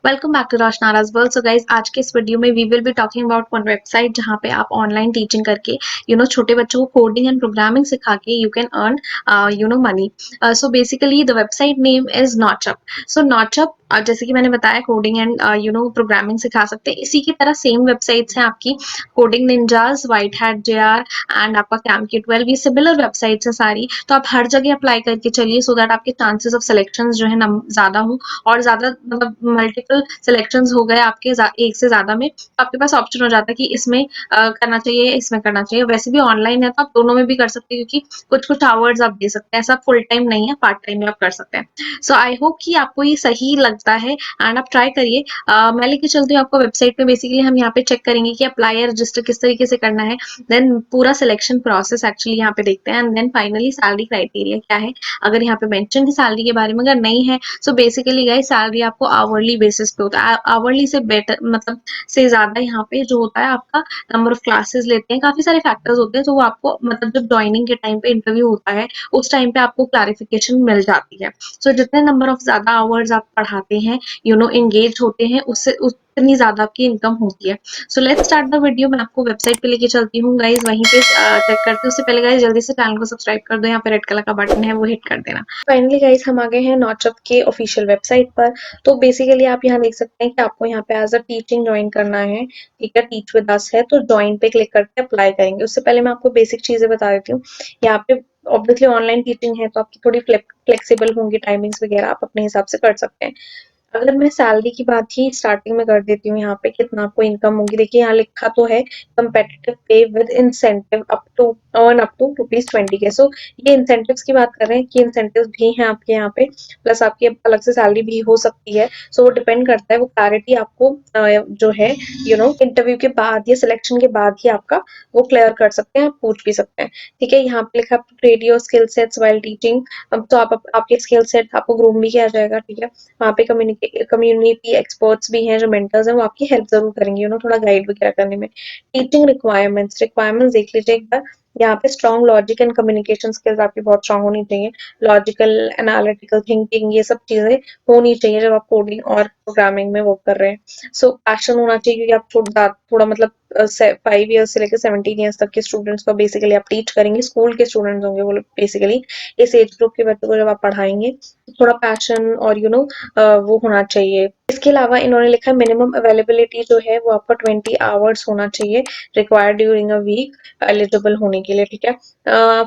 Welcome back to Roshnaraj world. So guys, आज के इस वीडियो में we will be talking about one website जहाँ पे आप ऑनलाइन टीचिंग करके छोटे बच्चों को कोडिंग एंड प्रोग्रामिंग सिखा के you can earn money. So basically the website name is Notchup. So Notchup, जैसे कि मैंने बताया, कोडिंग एंड प्रोग्रामिंग सिखा सकते हैं। इसी की तरह सेम वेबसाइट्स हैं आपकी Coding Ninjas, White Hat JR and आपका कैमकी 12। ये सिमिलर वेबसाइट्स हैं सारी, तो आप हर जगह अप्लाई करके चलिए सो दैट आपके चांसेस ऑफ सिलेक्शन जो है ज्यादा हो और ज्यादा मतलब मल्टीपल सिलेक्शंस हो गए आपके एक से ज्यादा में, तो आपके पास ऑप्शन हो जाता है कि इसमें करना चाहिए, इसमें करना चाहिए। वैसे भी ऑनलाइन है तो आप दोनों में भी कर सकते हैं, क्योंकि कुछ कुछ आवर्स आप दे सकते हैं। ऐसा फुल टाइम नहीं है, पार्ट टाइम में आप कर सकते हैं। सो आई होप कि आपको ये सही लगता है एंड आप ट्राई करिए। मैं लेके चलती हूँ आपको वेबसाइट पे। बेसिकली हम यहाँ पे चेक करेंगे कि अप्लाई या रजिस्टर किस तरीके से करना है, देन पूरा सिलेक्शन प्रोसेस एक्चुअली यहाँ पे देखते हैं, and then finally salary criteria क्या है। अगर यहाँ पे मेंशन है सैलरी के बारे में, अगर नहीं है सो बेसिकली गाइस सैलरी आपको आवरली बेसिस पे होता है। आवरली से बेटर मतलब से ज्यादा यहाँ पे जो होता है आपका नंबर ऑफ क्लासेस लेते हैं, काफी सारे फैक्टर्स होते हैं, तो वो आपको मतलब जब ज्वाइनिंग के टाइम पे इंटरव्यू होता है उस टाइम पे आपको क्लैरिफिकेशन मिल जाती है। सो जितने नंबर ऑफ ज्यादा आवर्स आप पढ़ाते हैं, एंगेज होते हैं, उससे उतनी ज्यादा आपकी इनकम होती है। So let's start the video. मैं आपको वेबसाइट पे लेके चलती हूँ गाइज, वहीं पे चेक करते हैं। उससे पहले गाइज जल्दी से चैनल को सब्सक्राइब कर दो, यहाँ पे रेड कलर का बटन है वो हिट कर देना। फाइनली गाइस हम आ गए हैं नॉचअप के ऑफिशियल वेबसाइट पर। तो बेसिकली आप यहाँ देख सकते हैं कि आपको यहाँ पे एज अ टीचिंग ज्वाइन करना है। ठीक है, टीच विद अस है तो ज्वाइन पे क्लिक करके अप्लाई करेंगे। उससे पहले मैं आपको बेसिक चीजें बता देती हूँ। यहाँ पे ऑब्वियसली ऑनलाइन टीचिंग है तो आपकी थोड़ी फ्लेक्सिबल होंगी, टाइमिंग्स वगैरह आप अपने हिसाब से कर सकते हैं। अगर मैं सैलरी की बात ही स्टार्टिंग में कर देती हूँ, यहाँ पे कितना आपको इनकम होगी। देखिए यहाँ लिखा तो है कंपेटिटिव पे विद इंसेंटिव अप टू ₹20 के। सो ये इंसेंटिव्स की बात कर रहे हैं कि इंसेंटिव्स भी हैं आपके यहाँ पे, प्लस आपकी अलग से सैलरी भी हो सकती है। सो वो डिपेंड करता है, वो क्लैरिटी आपको जो है इंटरव्यू के बाद या सिलेक्शन के बाद ही आपका वो क्लियर कर सकते हैं, आप पूछ भी सकते हैं। ठीक है, यहाँ पे लिखा है trade your skill sets while teaching. अब तो आपके स्किल सेट आपको ग्रूम भी किया जाएगा। ठीक है, वहाँ पे कम्युनिटी एक्सपर्ट्स भी हैं, जो मेंटर्स हैं वो आपकी हेल्प जरूर करेंगे, थोड़ा गाइड वगैरह करने में। टीचिंग रिक्वायरमेंट्स देख लीजिए एक बार। यहाँ पे strong logic and communication skills आपकी बहुत स्ट्रॉन्ग होनी चाहिए। लॉजिकल एनालिटिकल थिंकिंग, ये सब चीजें होनी चाहिए जब आप कोडिंग और प्रोग्रामिंग में वो कर रहे हैं। सो पैशन होना चाहिए, क्योंकि आप थोड़ा मतलब 5 ईयर्स से लेकर 17 ईयर्स तक के स्टूडेंट्स को बेसिकली आप टीच करेंगे। स्कूल के स्टूडेंट्स होंगे वो बेसिकली। इस एज ग्रुप के बच्चों को जब आप पढ़ाएंगे तो थोड़ा पैशन और वो होना चाहिए। इसके अलावा इन्होंने लिखा है मिनिमम अवेलेबिलिटी जो है वो आपका 20 आवर्स होना चाहिए required during a week eligible होने के लिए। ठीक है,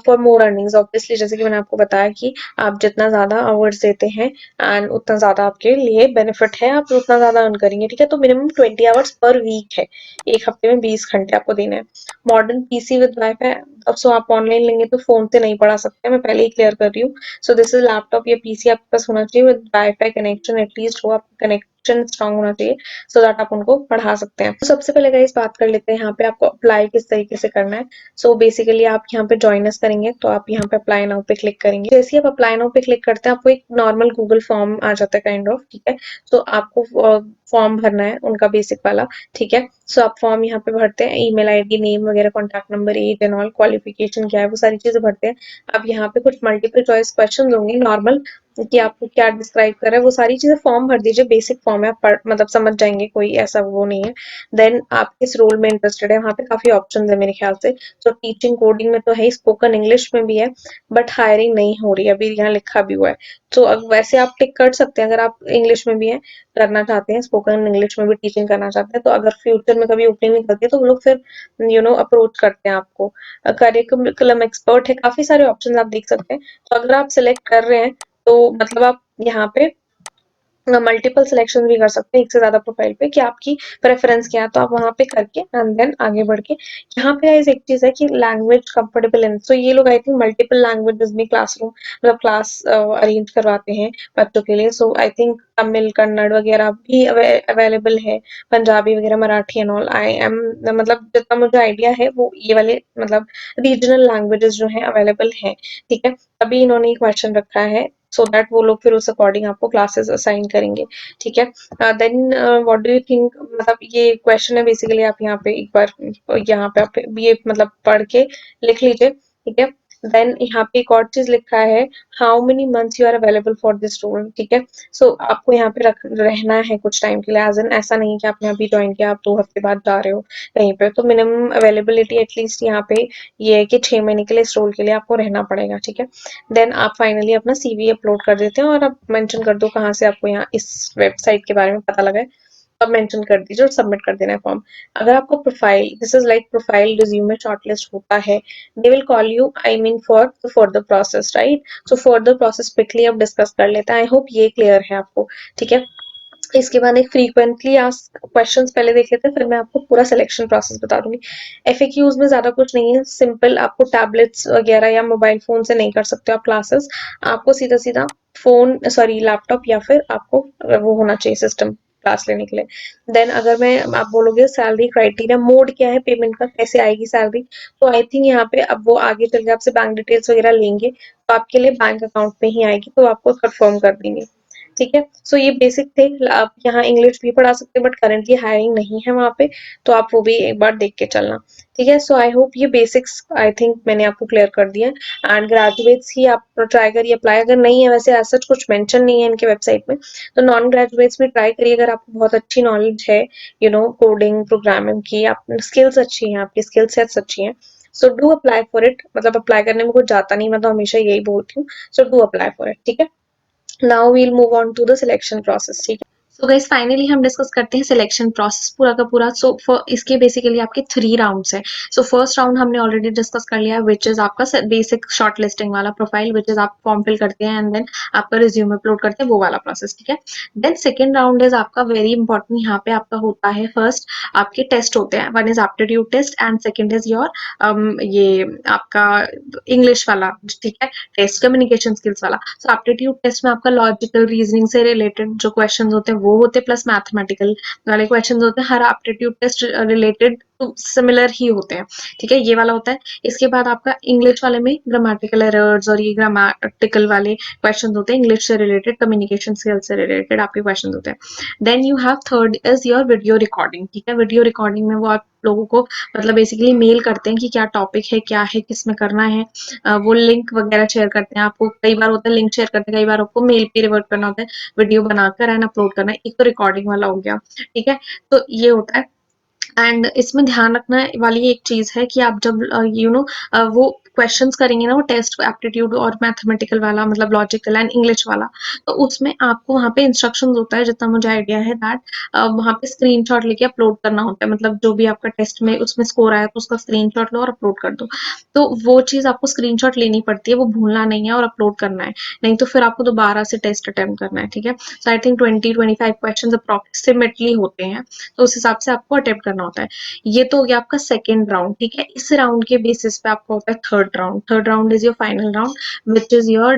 फॉर मोर अर्निंग्स ऑब्वियसली, जैसे कि मैंने आपको बताया कि आप जितना ज्यादा आवर्स देते हैं एंड उतना ज्यादा आपके लिए बेनिफिट है, आप उतना ज्यादा अर्न करेंगे। ठीक है, तो मिनिमम 20 आवर्स पर वीक है, एक हफ्ते में 20 घंटे आपको देने हैं। Modern PC with wifi. अब सो आप ऑनलाइन लेंगे तो फोन से नहीं पढ़ा सकते, मैं पहले ही क्लियर कर रही हूँ। सो दिस इज लैपटॉप या पीसी आपके पास होना चाहिए विद वाईफाई कनेक्शन, एटलीस्ट हो आपका कनेक्शन स्ट्रांग होना चाहिए सो दैट आप उनको पढ़ा सकते हैं। तो सबसे पहले गाइस बात कर लेते हैं यहाँ पे आपको अप्लाई किस तरीके से करना है। सो बेसिकली आप यहाँ पे ज्वाइन अस करेंगे तो आप यहाँ पे अप्लाई नाउ पे क्लिक करेंगे। जैसे ही आप अप्लाई नाउ पे क्लिक करते हैं आपको एक नॉर्मल गूगल फॉर्म आ जाता है काइंड ऑफ। ठीक है, तो आपको फॉर्म भरना है उनका बेसिक वाला। ठीक है, सो आप फॉर्म यहाँ पे भरते हैं, ईमेल आईडी, नेम वगैरह, contact number, age and all, qualification क्या है, वो सारी चीजें भरते हैं। अब यहाँ पे कुछ मल्टीपल चॉइस क्वेश्चन होंगे नॉर्मल, कि आपको क्या डिस्क्राइब कर रहा है, वो सारी चीजें फॉर्म भर दीजिए। बेसिक फॉर्म है, आप मतलब समझ जाएंगे, कोई ऐसा वो नहीं है। देन आप किस रोल में इंटरेस्टेड है, वहाँ पे काफी ऑप्शन है मेरे ख्याल से। तो टीचिंग कोडिंग में तो है, स्पोकन इंग्लिश में भी है, बट हायरिंग नहीं हो रही है अभी, यहाँ लिखा भी हुआ है। तो वैसे आप टिक कर सकते हैं अगर आप इंग्लिश में भी है, करना चाहते हैं, स्पोकन इंग्लिश में भी टीचिंग करना चाहते हैं। तो अगर फ्यूचर में कभी ओपनिंग निकलती है तो वो लोग फिर अप्रोच करते हैं आपको। करिकुलम एक्सपर्ट है, काफी सारे ऑप्शन आप देख सकते हैं। तो अगर आप सिलेक्ट कर रहे हैं तो मतलब आप यहाँ पे मल्टीपल सिलेक्शन भी कर सकते हैं, एक से ज्यादा प्रोफाइल पे, कि आपकी प्रेफरेंस क्या है, तो आप वहां पे करके एंड देन आगे बढ़ के। यहाँ पे एक चीज है कि लैंग्वेज कंफर्टेबल है, तो ये लोग आई थिंक मल्टीपल लैंग्वेजेस में क्लासरूम मतलब क्लास अरेंज करवाते हैं बच्चों के लिए। सो आई थिंक तमिल, कन्नड़ वगैरह भी अवेलेबल है, पंजाबी वगैरह, Marathi and all. I am मतलब जितना मुझे आइडिया है वो ये वाले मतलब रीजनल लैंग्वेजेस जो है अवेलेबल है। ठीक है, अभी इन्होंने क्वेश्चन रखा है सो दैट वो लोग फिर उस अकॉर्डिंग आपको क्लासेस असाइन करेंगे। ठीक है, then what do you think, मतलब ये क्वेश्चन है बेसिकली, आप यहाँ पे एक बार यहाँ पे आप ये मतलब पढ़ के लिख लीजिए। ठीक है, देन यहाँ पे एक और चीज लिखा है, how many months you are available for this role, ठीक है। सो आपको यहाँ पे रहना है कुछ टाइम के लिए, एज एन ऐसा नहीं कि आपने अभी ज्वाइन किया आप 2 हफ्ते बाद जा रहे हो कहीं पे, तो मिनिमम अवेलेबिलिटी एटलीस्ट यहाँ पे ये है कि 6 महीने के लिए इस रोल के लिए आपको रहना पड़ेगा, ठीक है। देन आप फाइनली अपना सीवी अपलोड कर देते हैं और आप मेंशन कर दो कहाँ से आपको यहाँ इस वेबसाइट के बारे में पता लगा है, अब मेंशन कर दीजिए और सबमिट कर देना है फॉर्म। अगर आपको profile, this is like profile resume shortlist होता है, they will call you, I mean for the further process, right. So further process quickly अब डिस्कस कर लेते हैं, आई होप ये क्लियर है आपको, ठीक है। इसके बाद एक फ्रीक्वेंटली आस्क्ड क्वेश्चंस पहले देख लेते हैं, फिर मैं आपको पूरा सिलेक्शन प्रोसेस बता दूंगी। एफएक्यूज में ज्यादा कुछ नहीं है, सिंपल, आपको टैबलेट्स वगैरह या मोबाइल फोन से नहीं कर सकते आप क्लासेस, आपको सीधा सीधा फोन सॉरी लैपटॉप या फिर आपको वो होना चाहिए सिस्टम क्लास लेने के लिए। देन अगर मैं आप बोलोगे सैलरी क्राइटेरिया मोड क्या है पेमेंट का, कैसे आएगी सैलरी, तो आई थिंक यहाँ पे अब वो आगे चल के आपसे बैंक डिटेल्स वगैरह लेंगे, तो आपके लिए बैंक अकाउंट में ही आएगी, तो आपको कंफर्म कर देंगे, ठीक है। सो ये बेसिक थे, आप यहाँ इंग्लिश भी पढ़ा सकते हैं बट करेंटली हायरिंग नहीं है वहाँ पे, तो आप वो भी एक बार देख के चलना, ठीक है। सो आई होप ये बेसिक्स आई थिंक मैंने आपको क्लियर कर दिया है। एंड ग्रेजुएट्स ही आप ट्राई करिए अप्लाई, अगर नहीं है वैसे ऐसा कुछ मेंशन नहीं है इनके वेबसाइट में, तो नॉन ग्रेजुएट्स भी ट्राई करिए अगर आपको बहुत अच्छी नॉलेज है कोडिंग प्रोग्रामिंग की, आप स्किल्स अच्छी हैं, आपकी स्किल सेट्स अच्छी हैं, सो डू अप्लाई फॉर इट। मतलब अप्लाई करने में कुछ जाता नहीं, मैं तो हमेशा यही बोलती हूँ, so do apply for it, ठीक है। Now we'll move on to the selection process, ठीक है। सो गाइस फाइनली हम डिस्कस करते हैं सिलेक्शन प्रोसेस पूरा का पूरा। सो इसके बेसिकली आपके 3 राउंड्स हैं। सो फर्स्ट राउंड हमने ऑलरेडी डिस्कस कर लिया, विच इज आपका बेसिक शॉर्ट लिस्टिंग वाला प्रोफाइल, विच इज आप फॉर्म फिल करते हैं एंड देन आपका रिज्यूम अपलोड करते हैं, वो वाला प्रोसेस, ठीक है। देन सेकेंड राउंड इज आपका वेरी इंपॉर्टेंट, यहाँ पे आपका होता है फर्स्ट आपके टेस्ट होते हैं, one is aptitude test and second is your ये आपका इंग्लिश वाला, ठीक है, टेस्ट कम्युनिकेशन स्किल्स वाला। सो एप्टीट्यूड टेस्ट में आपका लॉजिकल रीजनिंग से रिलेटेड जो क्वेश्चन होते हैं वो होते हैं, प्लस मैथमेटिकल वाले क्वेश्चन होते हैं, हर एप्टीट्यूड टेस्ट रिलेटेड सिमिलर ही होते हैं, ठीक है, ये वाला होता है। इसके बाद आपका इंग्लिश वाले में ग्रामेटिकल एरर्स और ये ग्रामेटिकल वाले क्वेश्चन होते हैं, इंग्लिश से रिलेटेड कम्युनिकेशन स्किल्स से रिलेटेड आपके क्वेश्चन होते हैं। Then you have third is your video recording, ठीक है, वीडियो रिकॉर्डिंग में वो आप लोगों को मतलब बेसिकली मेल करते हैं कि क्या टॉपिक है, क्या है, किस में करना है, वो लिंक वगैरह शेयर करते हैं आपको, कई बार होता है लिंक शेयर करते हैं, कई बार आपको मेल पे रिवर्ट करना होता है, वीडियो बनाकर एंड अपलोड करना है, एक तो रिकॉर्डिंग वाला हो गया, ठीक है। तो ये होता है। एंड इसमें ध्यान रखने वाली एक चीज है कि आप जब वो क्वेश्चंस करेंगे ना, वो टेस्ट एप्टीट्यूड और मैथमेटिकल वाला मतलब लॉजिकल एंड इंग्लिश वाला, तो उसमें आपको वहाँ पे इंस्ट्रक्शंस होता है, जितना मुझे आइडिया है दैट वहाँ पे स्क्रीनशॉट लेके अपलोड करना होता है, मतलब जो भी आपका टेस्ट में उसमें स्कोर आया तो उसका स्क्रीनशॉट लो और अपलोड कर दो, तो वो चीज आपको स्क्रीनशॉट लेनी पड़ती है, वो भूलना नहीं है और अपलोड करना है, नहीं तो फिर आपको दोबारा से टेस्ट अटेम्प्ट करना है, ठीक है। So I think 20-25 question approximately होते हैं, तो उस हिसाब से आपको अटेम्प्ट करना होता है। ये तो हो गया आपका सेकेंड राउंड, ठीक है। इस राउंड के बेसिस पे आपका होता है third round, third round is your final round which is your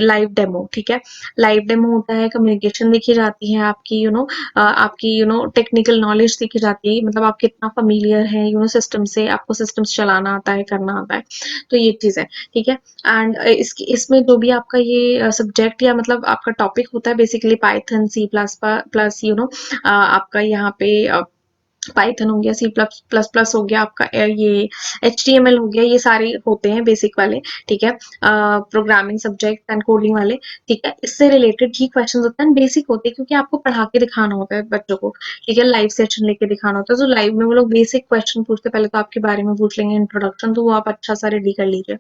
live demo, ठीक है। लाइव डेमो होता है, कम्युनिकेशन देखी जाती है आपकी, आपकी टेक्निकल नॉलेज देखी जाती है, मतलब आप कितना फैमिलियर है सिस्टम से, आपको सिस्टम्स चलाना आता है, करना आता है, तो ये चीज है, ठीक है। एंड इसमें जो भी आपका ये सब्जेक्ट या मतलब आपका टॉपिक होता है basically Python, C plus plus आपका यहाँ पे पाइथन हो गया, सी प्लस प्लस प्लस हो गया, आपका ये HTML हो गया, ये सारे होते हैं बेसिक वाले, ठीक है, प्रोग्रामिंग सब्जेक्ट एंड कोडिंग वाले, ठीक है। इससे रिलेटेड ही क्वेश्चंस होते हैं, बेसिक होते हैं क्योंकि आपको पढ़ा के दिखाना होता है बच्चों को, ठीक है, लाइव सेशन लेके दिखाना होता है, तो लाइव में वो लोग बेसिक क्वेश्चन पूछते, पहले तो आपके बारे में पूछ लेंगे इंट्रोडक्शन, तो वो आप अच्छा सा रेडी कर लीजिए।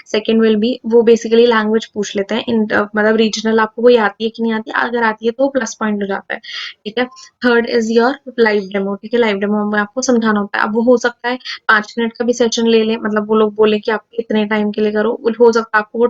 सेकेंड विल बी वो बेसिकली लैंग्वेज पूछ लेते हैं, मतलब रीजनल आपको कोई आती है कि नहीं आती, अगर आती है तो प्लस पॉइंट हो जाता है, ठीक है। Third is your live demo, ठीक है, लाइव डेमो में आपको समझाना होता है, अब वो हो सकता है 5 मिनट का भी सेशन ले लें, मतलब वो लोग बोले कि आप इतने टाइम के लिए करो, हो सकता है आपको वो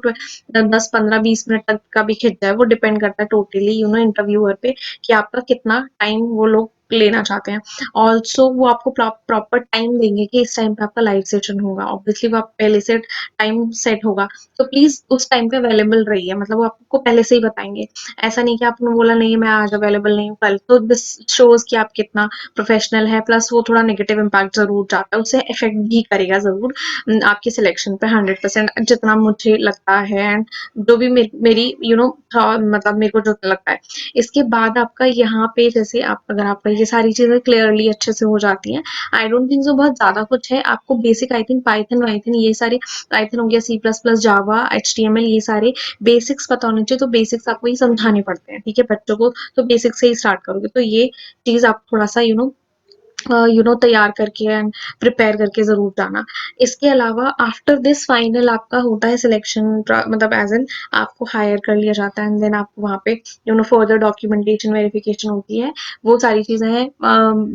10-15-20 मिनट तक का भी खिंच जाए, वो डिपेंड करता है टोटली इंटरव्यूअर पे कि आपका कितना टाइम वो लोग लेना चाहते हैं। ऑल्सो वो आपको प्रॉपर टाइम देंगे कि इस टाइम पे आपका लाइव सेशन होगा, ऑब्वियसली वो आप पहले से टाइम सेट होगा, तो प्लीज उस टाइम पे अवेलेबल रहिए, मतलब वो आपको पहले से ही बताएंगे, ऐसा नहीं कि आपने बोला नहीं मैं आज अवेलेबल नहीं हूँ कल, तो दिस शोज कि आप कितना प्रोफेशनल है, प्लस वो थोड़ा नेगेटिव इम्पैक्ट जरूर जाता है, उससे इफेक्ट भी करेगा जरूर आपकी सिलेक्शन पे 100%, जितना मुझे लगता है एंड जो भी मेरी मतलब मेरे को जो लगता है। इसके बाद आपका यहाँ पे जैसे आप अगर आपका ये सारी चीज़ें क्लियरली अच्छे से हो जाती हैं। आई डोंट थिंक सो बहुत ज़्यादा कुछ है, आपको बेसिक आई थिंक पाइथन वाइथन ये सारे, पाइथन हो गया, सी प्लस प्लस, जावा, एचटीएमएल, ये सारे बेसिक्स पता होने चाहिए। तो बेसिक्स आपको ये समझाने पड़ते हैं, ठीक है, बच्चों को, तो बेसिक से ही स्टार्ट करोगे तो ये चीज़ आप थोड़ा-सा तैयार करके एंड प्रिपेयर करके ज़रूर जाना। इसके अलावा आफ्टर दिस फाइनल आपका होता है सिलेक्शन, मतलब एज़ इन आपको हायर कर लिया जाता है एंड देन आपको वहाँ पे फर्दर डॉक्यूमेंटेशन वेरिफिकेशन होती है। वो सारी चीज़ें हैं,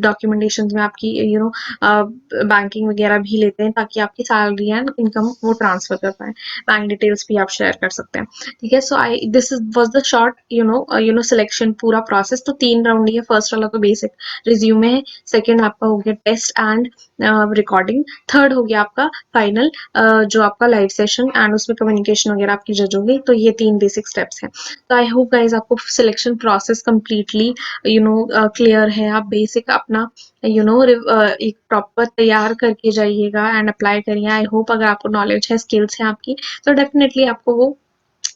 डॉक्यूमेंटेशंस में आपकी बैंकिंग वगैरह भी लेते हैं ताकि आपकी सैलरी एंड इनकम वो ट्रांसफर कर पाएँ। बैंक डिटेल्स भी आप शेयर कर सकते हैं। ठीक है, so I this is was the short selection पूरा प्रोसेस। तो 3 राउंड ही है। फर्स्ट वाला तो बेसिक रिज्यूमे है, सेकंड आपका हो गया टेस्ट एंड रिकॉर्डिंग, थर्ड हो गया आपका फाइनल जो आपका लाइव सेशन एंड उसमें कम्युनिकेशन वगैरह आपकी जज होगी। तो ये 3 बेसिक स्टेप्स हैं। तो आई होप गाइस आपको सिलेक्शन प्रोसेस कंप्लीटली क्लियर है। आप बेसिक अपना एक प्रॉपर तैयार करके जाइएगा एंड अप्लाई करिए। आई होप अगर आपको नॉलेज है, स्किल्स है आपकी, तो डेफिनेटली आपको वो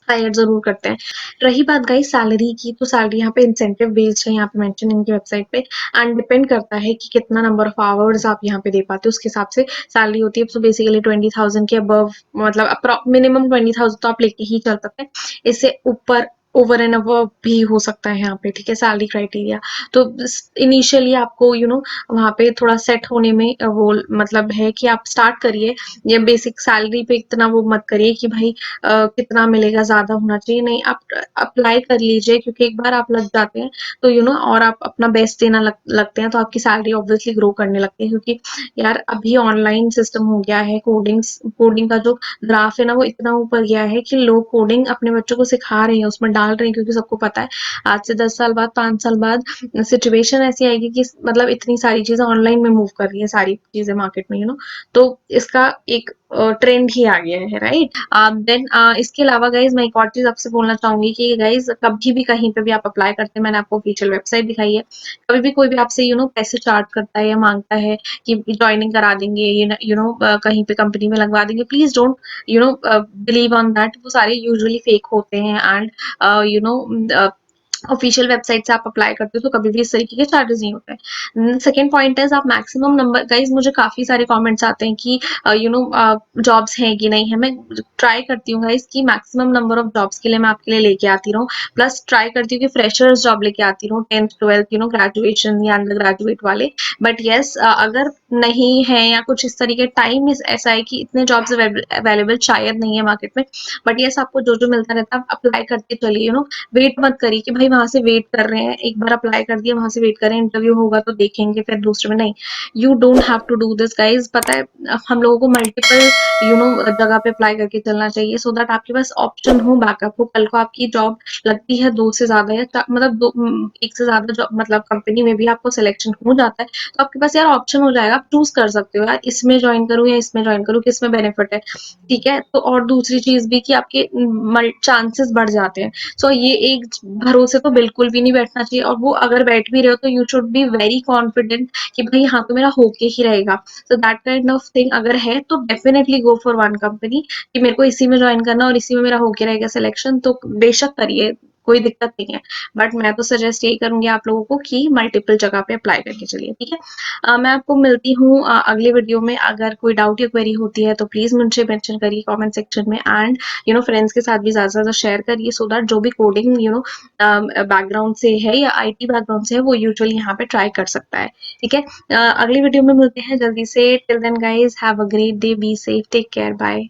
हायर ज़रूर करते हैं। रही बात गाइस सैलरी की, तो सैलरी यहाँ पे इंसेंटिव बेस्ड है, यहाँ पे मेंशन इनकी वेबसाइट पे, एंड डिपेंड करता है कि कितना नंबर ऑफ आवर्स आप यहाँ पे दे पाते हो, उसके हिसाब से सैलरी होती है। तो बेसिकली 20,000 के अबव, मतलब मिनिमम 20,000 तो आप लेके ही चल सकते हैं। इससे ऊपर ओवर एंड अबव भी हो सकता है यहाँ पे, ठीक है, सैलरी क्राइटेरिया। तो इनिशियली आपको वहाँ पे थोड़ा सेट होने में वो मतलब है कि आप स्टार्ट करिए। ये बेसिक सैलरी पे इतना वो मत करिए कि भाई कितना मिलेगा, ज़्यादा होना चाहिए, नहीं, आप अप्लाई कर लीजिए, क्योंकि एक बार आप लग जाते हैं तो और आप अपना बेस्ट देना लगते हैं तो आपकी सैलरी ऑब्वियसली ग्रो करने लगती है। क्योंकि यार अभी ऑनलाइन सिस्टम हो गया है, कोडिंग का जो ग्राफ है ना वो इतना ऊपर गया है कि लोग कोडिंग अपने बच्चों को सिखा रहे हैं, उसमें डाल रहे हैं, क्योंकि सबको पता है आज से 10 साल बाद, 5 साल बाद सिचुएशन ऐसी आएगी कि मतलब इतनी सारी चीजें ऑनलाइन में मूव कर रही है, सारी चीजें मार्केट में तो इसका एक ट्रेंड ही आ गया है, राइट। देन इसके अलावा गाइज मैं एक और चीज आपसे बोलना चाहूंगी कि गाइज कभी भी कहीं पे भी आप अप्लाई करते हैं, मैंने आपको ऑफिशियल वेबसाइट दिखाई है, कभी भी कोई भी आपसे पैसे चार्ज करता है या मांगता है कि ज्वाइनिंग करा देंगे, कहीं पे कंपनी में लगवा देंगे, please don't believe on that. वो सारे यूजुअली फेक होते हैं एंड ऑफिशियल वेबसाइट से आप अप्लाई करते हो तो कभी भी इस तरीके के चार्जेस नहीं होते हैं। सेकंड पॉइंट है, आप मैक्सिमम नंबर, गाइज मुझे काफी सारे कमेंट्स आते हैं कि जॉब्स हैं कि नहीं है। मैं ट्राई करती हूँ गाइज कि मैक्सिमम नंबर ऑफ जॉब्स के लिए मैं आपके लिए लेके आती रहूँ, प्लस ट्राई करती हूँ कि फ्रेशर्स जॉब लेके आती रहूँ, 10th 12th ग्रेजुएशन या अंडर ग्रेजुएट वाले। बट येस अगर नहीं है या कुछ इस तरीके टाइम ऐसा है कि इतने जॉब्स अवेलेबल शायद नहीं है मार्केट में, बट येस आपको जो जो मिलता रहता है आप अप्लाई करते चलिए। वेट मत करिए कि भाई वहां से वेट कर रहे हैं, एक बार अप्लाई कर दिया, वहां से वेट करें इंटरव्यू होगा तो देखेंगे फिर दूसरे में, नहीं। You don't have to do this guys. पता है हम लोगों को मल्टीपल जगह पे अप्लाई करके चलना चाहिए, सो दैट आपके पास ऑप्शन हो, बैकअप हो। कल को आपकी जॉब लगती है 2 से ज्यादा या मतलब 1 से ज्यादा जॉब, मतलब कंपनी में भी आपको सिलेक्शन हो जाता है तो आपके पास यार ऑप्शन हो जाएगा, आप चूज कर सकते हो यार इसमें ज्वाइन करूँ या इसमें ज्वाइन करूँ, किसमें बेनिफिट है, ठीक है। तो और दूसरी चीज भी कि आपके चांसेस बढ़ जाते हैं। सो ये एक भरोसे तो बिल्कुल भी नहीं बैठना चाहिए, और वो अगर बैठ भी रहे हो तो you should be very confident कि भाई हाँ तो मेरा होके ही रहेगा। So that kind of thing अगर है तो definitely go for one company कि मेरे को इसी में ज्वाइन करना और इसी में मेरा होके रहेगा सिलेक्शन, तो बेशक करिए, कोई दिक्कत नहीं है। बट मैं तो सजेस्ट यही करूंगी आप लोगों को कि मल्टीपल जगह पे अप्लाई करके चलिए, ठीक है। मैं आपको मिलती हूँ अगले वीडियो में। अगर कोई डाउट या क्वेरी होती है तो प्लीज मुझे मेंशन करिए कमेंट सेक्शन में, एंड फ्रेंड्स के साथ भी ज्यादा से ज्यादा शेयर करिए, सो दैट जो भी कोडिंग बैकग्राउंड से है या आईटी बैकग्राउंड से है वो यूजुअली यहाँ पे ट्राई कर सकता है, ठीक है। अगली वीडियो में मिलते हैं जल्दी से। Till then guys have a great day, be safe, take care, bye.